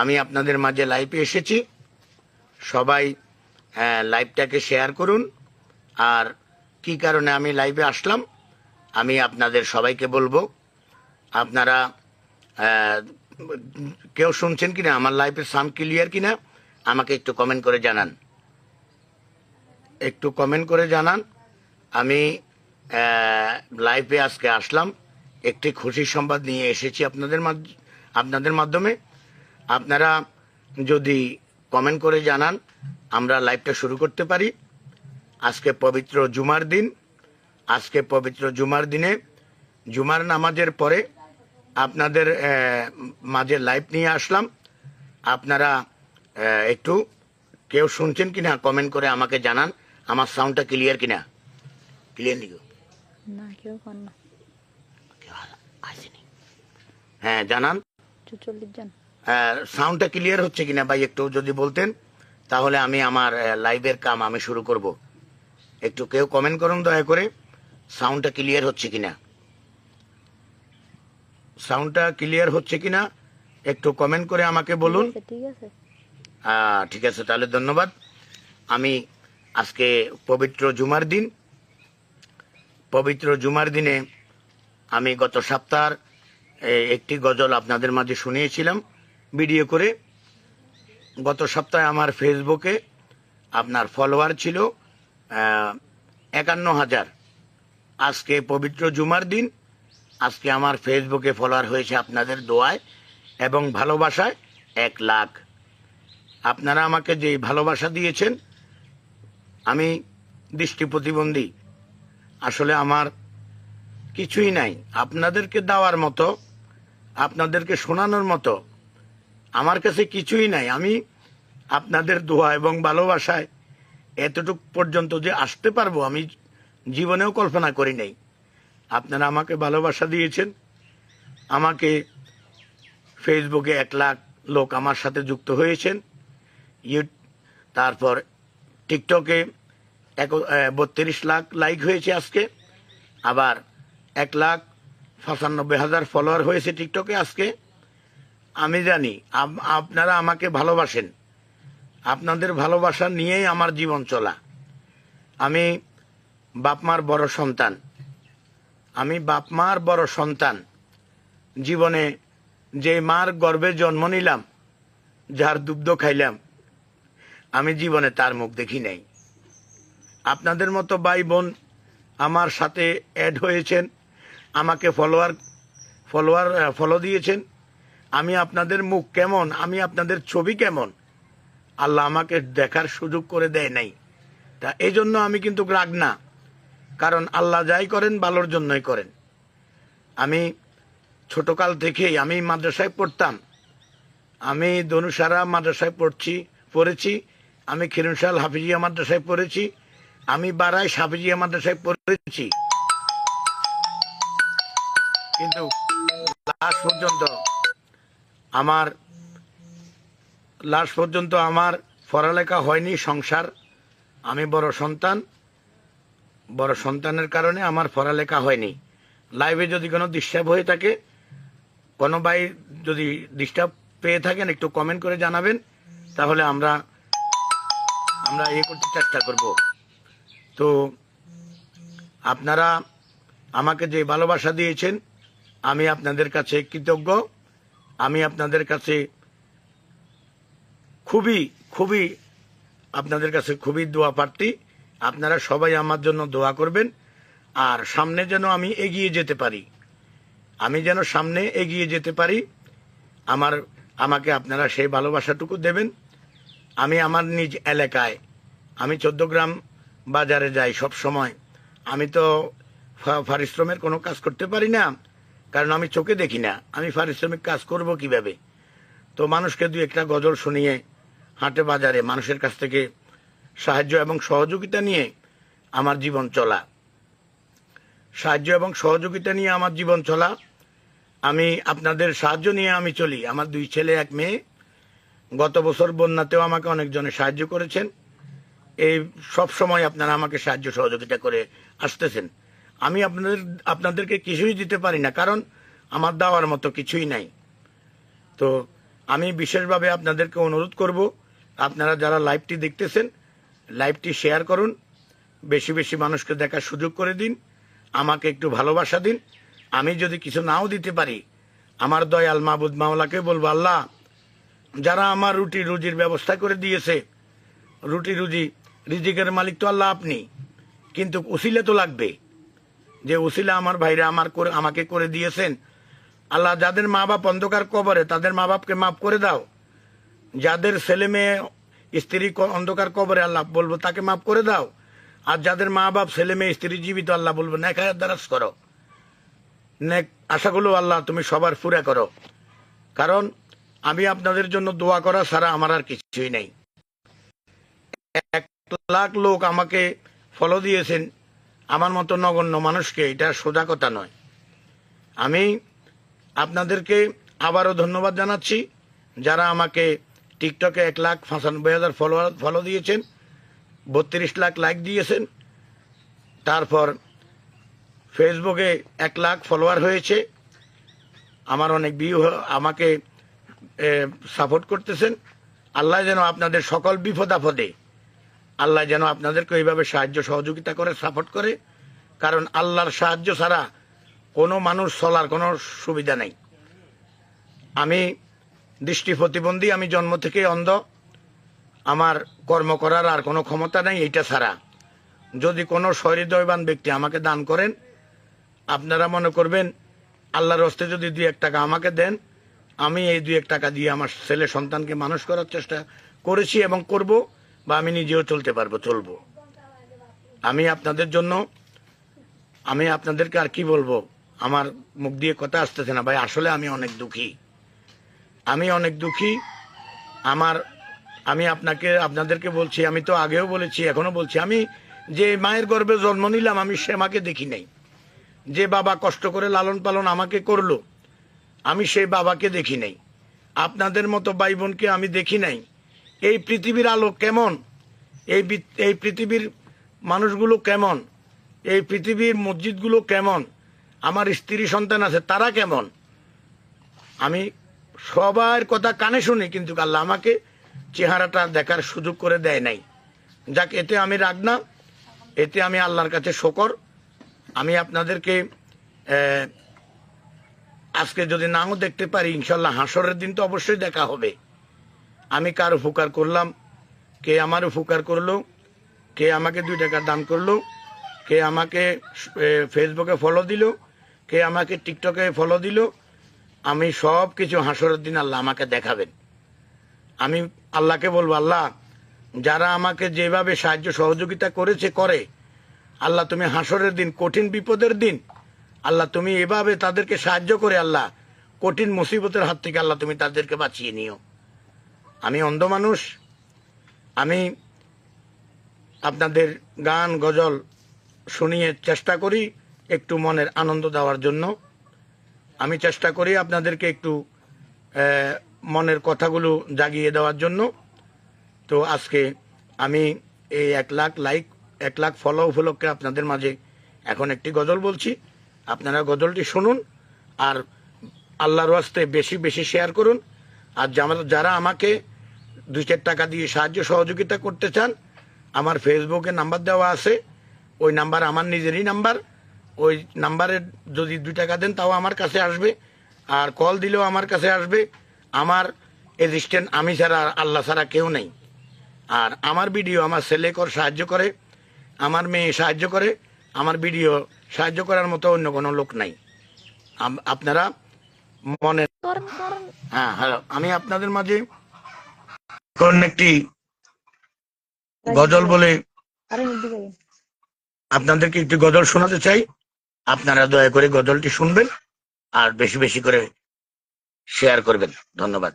আমি আপনাদের মাঝে লাইভে এসেছি। সবাই লাইভটাকে শেয়ার করুন। আর কি কারণে আমি লাইভে আসলাম আমি আপনাদের সবাইকে বলবো। আপনারা কেউ শুনছেন কিনা, আমার লাইভের সাউন্ড ক্লিয়ার কিনা আমাকে একটু কমেন্ট করে জানান। একটু কমেন্ট করে জানান। আমি লাইভে আজকে আসলাম, একটি খুশির সংবাদ নিয়ে এসেছি আপনাদের মাধ্যমে। আপনারা যদি কমেন্ট করে জানান আমরা লাইভটা শুরু করতে পারি। আজকে পবিত্র জুমার দিন। আজকে পবিত্র জুমার দিনে জুমার নামাজের পরে আপনাদের মাঝে লাইভ নিয়ে আসলাম। আপনারা একটু কেউ শুনছেন কিনা কমেন্ট করে আমাকে জানান। আমার সাউন্ডটা ক্লিয়ার কিনা? ক্লিয়ার নিও না, কেউ কর না। হ্যাঁ জানান। 44 জন। সাউন্ডটা ক্লিয়ার হচ্ছে কিনা ভাই একটু যদি বলতেন, তাহলে আমি আমার লাইভের কাম আমি শুরু করব। একটু কেউ কমেন্ট করুন দয়া করে, সাউন্ডটা ক্লিয়ার হচ্ছে কিনা। সাউন্ডটা ক্লিয়ার হচ্ছে কিনা একটু কমেন্ট করে আমাকে বলুন। ঠিক আছে। ঠিক আছে, তাহলে ধন্যবাদ। আমি আজকে পবিত্র জুমার দিন। পবিত্র জুমার দিনে আমি গত সপ্তাহের একটি গজল আপনাদের মাঝে শুনিয়েছিলাম ভিডিও করে। গত সপ্তাহে আমার ফেসবুকে আপনার ফলোয়ার ছিল 51,000। আজকে পবিত্র জুমার দিন। আজকে আমার ফেসবুকে ফলোয়ার হয়েছে আপনাদের দোয়ায় এবং ভালোবাসায় 1 লাখ। আপনারা আমাকে যে ভালোবাসা দিয়েছেন, আমি দৃষ্টি প্রতিবন্ধী, আসলে আমার কিছুই নাই আপনাদেরকে দেওয়ার মতো, আপনাদেরকে শোনানোর মতো আমার কাছে কিছুই নাই। আমি আপনাদের দোয়া এবং ভালোবাসায় এতটুকু পর্যন্ত যে আসতে পারবো আমি জীবনেও কল্পনা করি নাই। আপনারা আমাকে ভালোবাসা দিয়েছেন। আমাকে ফেসবুকে 1 লাখ লোক আমার সাথে যুক্ত হয়েছেন। তারপর টিকটকে 32 লাখ লাইক হয়েছে আজকে। আবার 1,95,000 ফলোয়ার হয়েছে টিকটকে আজকে। আমি জানি আপনারা আমাকে ভালোবাসেন। আপনাদের ভালোবাসা নিয়েই আমার জীবন চলা। আমি বাপমার বড় সন্তান। আমি বাপমার বড় সন্তান। জীবনে যে মার গর্ভে জন্ম নিলাম, যার দুগ্ধ খাইলাম, আমি জীবনে তার মুখ দেখি নাই। আপনাদের মতো ভাই বোন আমার সাথে অ্যাড হয়েছেন, আমাকে ফলো দিয়েছেন। আমি আপনাদের মুখ কেমন, আমি আপনাদের ছবি কেমন আল্লাহ আমাকে দেখার সুযোগ করে দেয় নাই। তা এই জন্য আমি কিন্তু রাগ না, কারণ আল্লাহ যাই করেন ভালোর জন্যই করেন। আমি ছোটকাল থেকেই আমি মাদ্রাসায় পড়তাম। আমি ধনুসারা মাদ্রাসায় পড়েছি। আমি খিরুনশাল হাফিজিয়া মাদ্রাসায় পড়েছি। আমি বারাই হাফিজিয়া মাদ্রাসায় পড়েছি। কিন্তু লাস্ট পর্যন্ত আমার পড়ালেখা হয়নি। সংসার, আমি বড় সন্তানের কারণে আমার পড়ালেখা হয়নি। লাইভে যদি কোনো ডিস্টার্ব হয়ে থাকে, কোনো ভাই যদি ডিস্টার্ব পেয়ে থাকেন একটু কমেন্ট করে জানাবেন, তাহলে আমরা করতে চেষ্টা করব। তো আপনারা আমাকে যে ভালোবাসা দিয়েছেন আমি আপনাদের কাছে কৃতজ্ঞ। আমি আপনাদের কাছে খুবই আপনাদের কাছে খুবই দোয়া প্রার্থী। আপনারা সবাই আমার জন্য দোয়া করবেন। আর সামনে যেন আমি এগিয়ে যেতে পারি, আমাকে আপনারা সেই ভালোবাসাটুকু দেবেন। আমি আমার নিজ এলাকায়, আমি 14 গ্রাম বাজারে যাই সব সময়। আমি তো পারিশ্রমের কোনো কাজ করতে পারি না, কারণ আমি চোখে দেখি না। আমি পারিশ্রমিক কাজ করব কিভাবে? তো মানুষকে 2-1টা গজল শুনিয়ে হাটে বাজারে মানুষের কাছ থেকে সাহায্য এবং সহযোগিতা নিয়ে আমার জীবন চলা। আমি আপনাদের সাহায্য নিয়ে আমি চলি। আমার 2 ছেলে 1 মেয়ে। গত বছর বন্যাতেও আমাকে অনেকজনে সাহায্য করেছেন। এই সব সময় আপনারা আমাকে সাহায্য সহযোগিতা করে আসতেছেন। আমি আপনাদেরকে কিছুই দিতে পারি না, কারণ আমার দেওয়ার মতো কিছুই নাই। তো আমি বিশেষভাবে আপনাদেরকে অনুরোধ করব, আপনারা যারা লাইভটি দেখতেছেন লাইভটি শেয়ার করুন, বেশি বেশি মানুষকে দেখার সুযোগ করে দিন, আমাকে একটু ভালোবাসা দিন। আমি যদি কিছু নাও দিতে পারি, আমার দয়াল মাবুদ মাওলাকে বলবো, আল্লাহ যারা আমার রুটি রুজির ব্যবস্থা করে দিয়েছে, রুটি রুজি রিজিকের মালিক তো আল্লাহ আপনি, কিন্তু উসিলে তো লাগবে, যে উসিলা আমার ভাইরা আমাকে করে দিয়েছেন। আল্লাহ যাদের মা বাপ অন্ধকার কবরে তাদের মা বাপকে মাফ করে দাও, যাদের ছেলে মেয়ে স্ত্রী অন্ধকার কবরে আল্লাহ বলবো তাকে মাফ করে দাও, আর যাদের মা বাপ ছেলে মেয়ে স্ত্রী জীবিত আল্লাহ বলবো নেক হায়াত দারাজ করো, নেক আশাগুলো আল্লাহ তুমি সবার পুরা করো। কারণ আমি আপনাদের জন্য দোয়া করা ছাড়া আমার আর কিছুই নেই। 1 লাখ লোক আমাকে ফলো দিয়েছেন, আমার মতো নগণ্য মানুষকে, এটা সোজা কথা নয়। আমি আপনাদেরকে আবারও ধন্যবাদ জানাচ্ছি যারা আমাকে টিকটকে 1,95,000 ফলো দিয়েছেন, 32 লাখ লাইক দিয়েছেন, তারপর ফেসবুকে 1 লাখ ফলোয়ার হয়েছে, আমার অনেক ভিউ, আমাকে সাপোর্ট করতেছেন। আল্লাহ যেন আপনাদের সকল বিপদ আপদে আল্লাহ যেন আপনাদেরকে এইভাবে সাহায্য সহযোগিতা করে, সাপোর্ট করে। কারণ আল্লাহর সাহায্য ছাড়া কোনো মানুষ চলার কোনো সুবিধা নেই। আমি দৃষ্টি প্রতিবন্ধী, আমি জন্ম থেকে অন্ধ, আমার কর্ম করার আর কোনো ক্ষমতা নেই এইটা ছাড়া। যদি কোনো সহৃদয়বান ব্যক্তি আমাকে দান করেন, আপনারা মনে করবেন আল্লাহর হস্তে যদি 2-1 টাকা আমাকে দেন, আমি এই 2-1 টাকা দিয়ে আমার ছেলে সন্তানকে মানুষ করার চেষ্টা করেছি এবং করব, বা আমি নিজেও চলতে পারবো, চলবো। আমি আপনাদের জন্য, আমি আপনাদেরকে আর কি বলবো, আমার মুখ দিয়ে কথা আসতেছে না ভাই। আসলে আমি অনেক দুঃখী, আমি অনেক দুঃখী। আমি আপনাদেরকে বলছি, আমি তো আগেও বলেছি এখনো বলছি, আমি যে মায়ের গর্ভে জন্ম নিলাম আমি সে মাকে দেখি নাই, যে বাবা কষ্ট করে লালন পালন আমাকে করলো আমি সেই বাবাকে দেখি নাই, আপনাদের মতো ভাই বোনকে আমি দেখি নাই। এই পৃথিবীর আলো কেমন, এই পৃথিবীর মানুষগুলো কেমন, এই পৃথিবীর মসজিদগুলো কেমন, আমার স্ত্রী সন্তান আছে তারা কেমন, আমি সবার কথা কানে শুনি, কিন্তু আল্লাহ আমাকে চেহারাটা দেখার সুযোগ করে দেয় নাই। যাক, এতে আমি রাগ না, এতে আমি আল্লাহর কাছে শকর। আমি আপনাদেরকে আজকে যদি নাও দেখতে পারি, ইনশাল্লাহ হাসরের দিন তো অবশ্যই দেখা হবে। আমি কার উপকার করলাম, কে আমার উপকার করলো, কে আমাকে 2 টাকা দান করলো, কে আমাকে ফেসবুকে ফলো দিল, কে আমাকে টিকটকে ফলো দিল, আমি সব কিছু হাসরের দিন আল্লাহ আমাকে দেখাবেন। আমি আল্লাহকে বলবো, আল্লাহ যারা আমাকে যেভাবে সাহায্য সহযোগিতা করেছে করে, আল্লাহ তুমি হাসরের দিন, কঠিন বিপদের দিন আল্লাহ তুমি এভাবে তাদেরকে সাহায্য করে, আল্লাহ কঠিন মুসিবতের হাত থেকে আল্লাহ তুমি তাদেরকে বাঁচিয়ে নিও। আমি অন্ধ মানুষ, আমি আপনাদের গান গজল শুনিয়ে চেষ্টা করি একটু মনের আনন্দ দেওয়ার জন্য, আমি চেষ্টা করি আপনাদেরকে একটু মনের কথাগুলো জাগিয়ে দেওয়ার জন্য। তো আজকে আমি এই 1 লাখ লাইক 1 লাখ ফলো উপলক্ষে আপনাদের মাঝে এখন একটি গজল বলছি, আপনারা গজলটি শুনুন, আর আল্লাহর ওয়াস্তে বেশি বেশি শেয়ার করুন। আর যারা আমাকে 2-4 টাকা দিয়ে সাহায্য সহযোগিতা করতে চান, আমার ফেসবুকে নাম্বার দেওয়া আছে, ওই নাম্বার আমার নিজেরই নাম্বার, ওই নাম্বারে যদি 2 টাকা দেন তাও আমার কাছে আসবে, আর কল দিলেও আমার কাছে আসবে। আমার অ্যাসিস্ট্যান্ট আমি ছাড়া, আল্লাহ ছাড়া কেউ নেই। আর আমার ভিডিও আমার ছেলে সাহায্য করে, আমার মেয়ে সাহায্য করে, আমার ভিডিও সাহায্য করার মতো অন্য কোনো লোক নাই। আপনারা মনে, হ্যাঁ হ্যালো, আমি আপনাদের মাঝে কোন একটি গজল বলে আপনাদেরকে একটি গজল শোনাতে চাই। আপনারা দয়া করে গজলটি শুনবেন আর বেশি বেশি করে শেয়ার করবেন। ধন্যবাদ।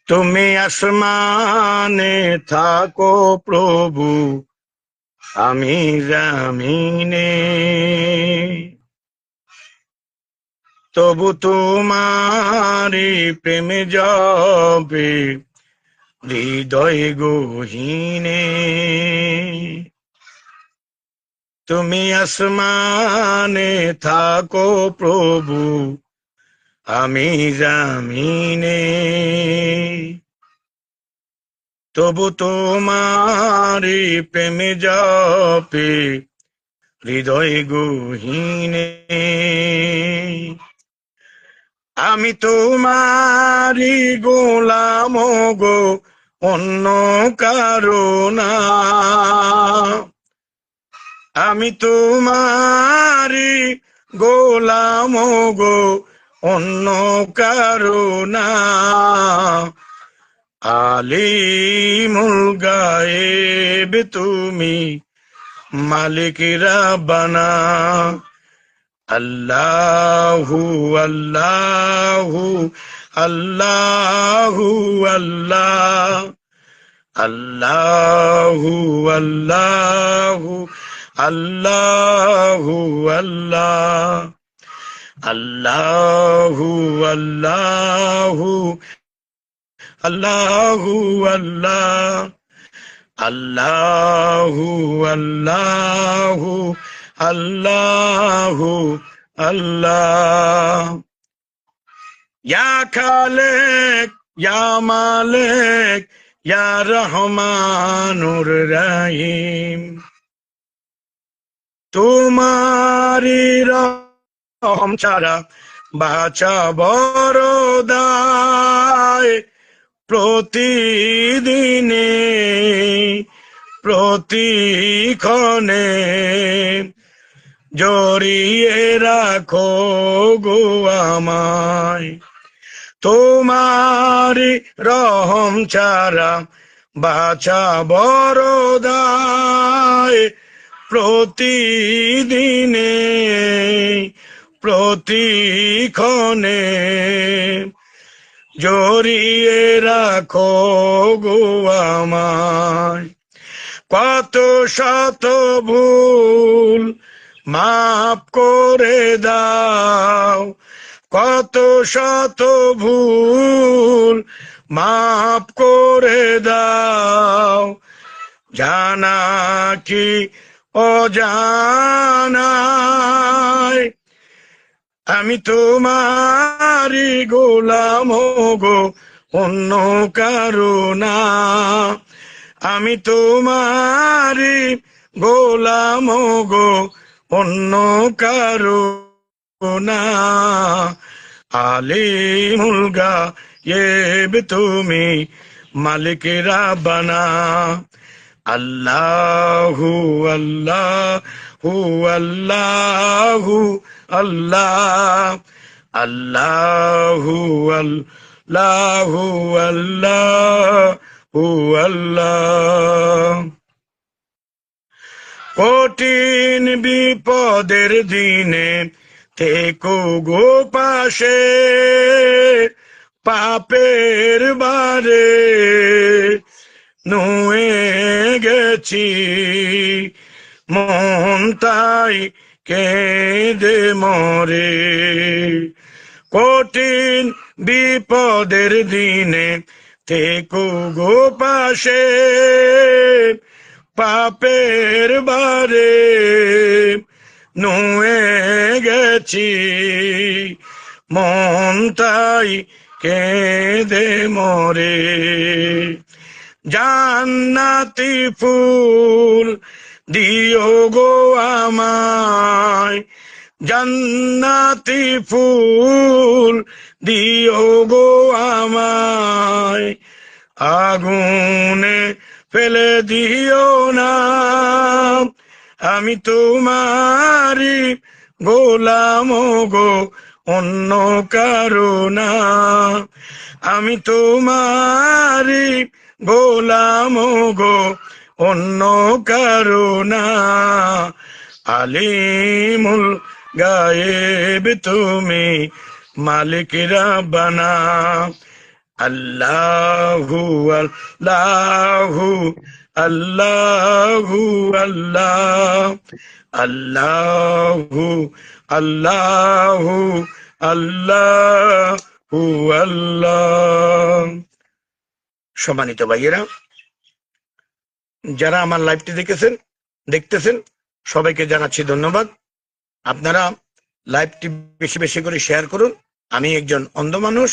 তুমি আসমানে থাকো প্রভু, আমি জামিনে, তবু তোমারি প্রেমে যাবে হৃদয় গহীনে। তুমি আসমানে থাকো প্রভু, আমি জামিনে। তবু তোমারি প্রেমে জপে হৃদয় গহীনে। আমি তোমারি গোলাম গো, অন্য কারো না। আমি তোমারি গোলাম গো, অন্য কারো না। আলিমুল গায়েব তুমি, মালিক রাব্বানা। আল্লাহু আল্লাহু আল্লাহু আল্লাহ। আল্লাহু আল্লাহু আল্লাহু আল্লাহ। আল্লাহু আল্লাহু আল্লাহু আল্লাহ। আল্লাহু আল্লাহু আল্লাহু আল্লাহ। ইয়া খালেক ইয়া মালেক ইয়া রহমানুর রহিম। তোমারি রহম ছাড়া বাঁচা বড় দায়। প্রতিদিনে প্রতিক্ষণে জড়িয়ে রাখো গো আমায়। তোমারি রহম ছাড়া বাঁচা বড় দায়। প্রতিদিনে প্রতিক্ষণে জড়িয়ে রাখো গো আমায়। কত শত ভুল মাফ করে দাও। কত শত ভুল মাফ করে দাও। জানা কি অজানায় আমি তোমারি গোলাম গো, অন্য কারো না। আমি তোমারি গোলাম গো, অন্য কারো না। আলিমুল গায়েব তুমি, মালিক রাব্বানা। আল্লাহু আল্লাহু আল্লাহু আল্লাহ। আল্লাহু আল্লাহু আল্লাহু আল্লাহ। কঠিন বিপদের দিনে থেকো গো পাশে। পাপের বারে নুয়ে গেছি, মন তাই কেঁদে মরে। কঠিন বিপদের দিনে থেকো গো পাশে। পাপের বারে নুয়ে গেছি, মন তাই কেঁদে মরে। জান্নাতি ফুল দিও গো আমায়। জান্নাতি ফুল দিও গো আমায়। আগুনে ফেলে দিও না, আমি তোমারি গোলাম গো, অন্য কারো না। আমি তোমারি গোলাম গো, অন্য কারো না। আলিমুল গায়েব তুমি, মালিক রাব্বানা। আল্লাহু আল্লাহু আল্লাহু আল্লাহ। আল্লাহু আল্লাহু আল্লাহু আল্লাহ। সম্মানিত ভাইয়েরা, যারা আমার লাইভটি দেখতেছেন সবাইকে জানাচ্ছি ধন্যবাদ। আপনারা লাইভটি বেশি বেশি করে শেয়ার করুন। আমি একজন অন্ধ মানুষ,